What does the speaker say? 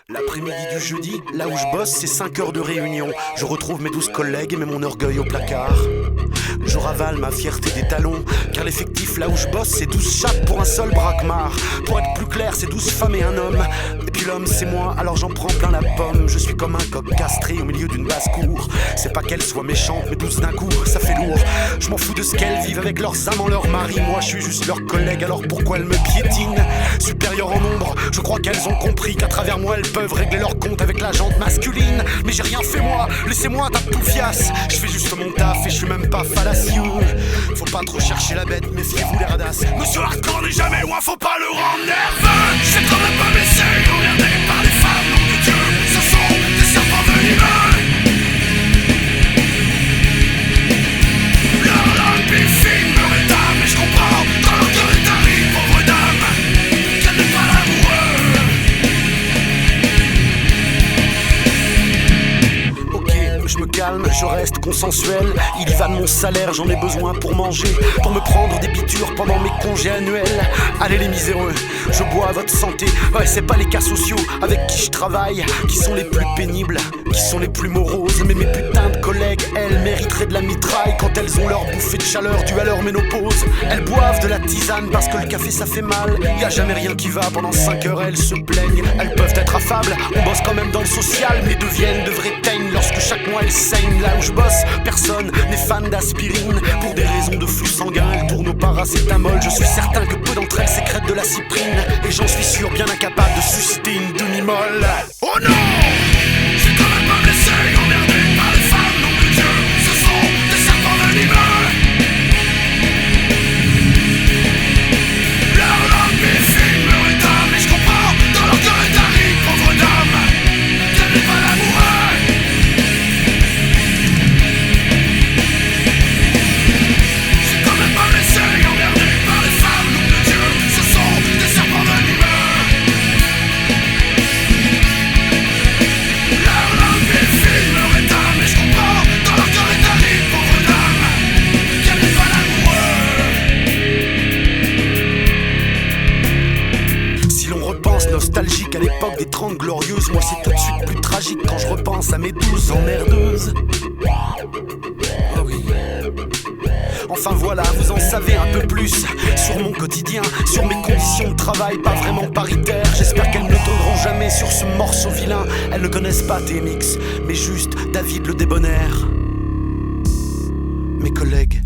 L'après-midi du jeudi, là où je bosse, c'est 5 heures de réunion. Je retrouve mes 12 collègues et mets mon orgueil au placard. Je ravale ma fierté des talons, car l'effectif là où je bosse, c'est 12 chattes pour un seul braquemar. Pour être plus clair, c'est 12 femmes et un homme. Et puis l'homme c'est moi, alors j'en prends plein la pomme. Je suis comme un coq castré au milieu d'une basse-cour. C'est pas qu'elles soient méchantes, mais 12 d'un coup, ça fait lourd. Je m'en fous de ce qu'elles vivent avec leurs amants, leurs maris. Moi je suis juste leur collègue, alors pourquoi elles me piétinent? Supérieure en nombre, je crois qu'elles ont compris qu'à travers moi elles peuvent régler leur compte avec la jante masculine. Mais j'ai rien fait moi, laissez-moi un tas de poufias. Je fais juste mon taf et je suis même pas fallacieux. Faut pas trop chercher la bête, méfiez-vous les radasses. Monsieur Hardcore n'est jamais loin, faut pas le rendre nerveux. Je sais qu'on n'a pas baissé, emmerdé par les femmes, nom de Dieu, ce sont des serpents venimeux. Leur langue bifine me rétame, et je comprends, dans leur cœur est arrive, pauvre dame, qu'elle n'est pas l'amoureux. Ok, je me calme, je reste consensuel. Il y va de mon salaire, j'en ai besoin pour manger, pour me prendre des pitures pendant mes congés annuels. Allez les miséreux, je bois à votre santé. Ouais, c'est pas les cas sociaux avec qui je travaille qui sont les plus pénibles, qui sont les plus moroses. Mais mes putains de collègues, elles mériteraient de la mitraille quand elles ont leur bouffée de chaleur due à leur ménopause. Elles boivent de la tisane parce que le café ça fait mal. Y a jamais rien qui va, pendant 5 heures elles se plaignent. Elles peuvent être affables, on bosse quand même dans le social, mais deviennent de vrais teignes lorsque chaque mois elles saignent. Là où je bosse, personne n'est fan d'aspirine. Pour des raisons de flux sanguin, elles tournent au paracétamol. Je suis certain que peu d'entre elles sécrètent de la cyprine, et j'en suis sûr bien incapable de susciter une demi-molle. Oh non! J'ai quand même pas blessé, emmerdé par les femmes, nom de Dieu, ce sont des serpents venimeux. Leur langue bifine me rétame, et je comprends, dans leur cœur est arrive, pauvre dame, qu'elle n'est pas l'amoureux. J'ai quand même pas blessé, emmerdé par les femmes, nom de Dieu, ce sont des serpents venimeux. Leur langue bifine me rétame, et je comprends, dans leur cœur est arrive, pauvre dame, qu'elle n'est pas l'amoureux. Si l'on repense nostalgique à l'époque des 30 glorieuses, moi c'est tout de suite plus tragique quand je repense à mes 12 emmerdeuses. Ah oui. Enfin voilà, vous en savez un peu plus sur mon quotidien, sur mes conditions de travail pas vraiment paritaires. J'espère qu'elles ne tomberont jamais sur ce morceau vilain. Elles ne connaissent pas TMX, mais juste David le débonnaire. Mes collègues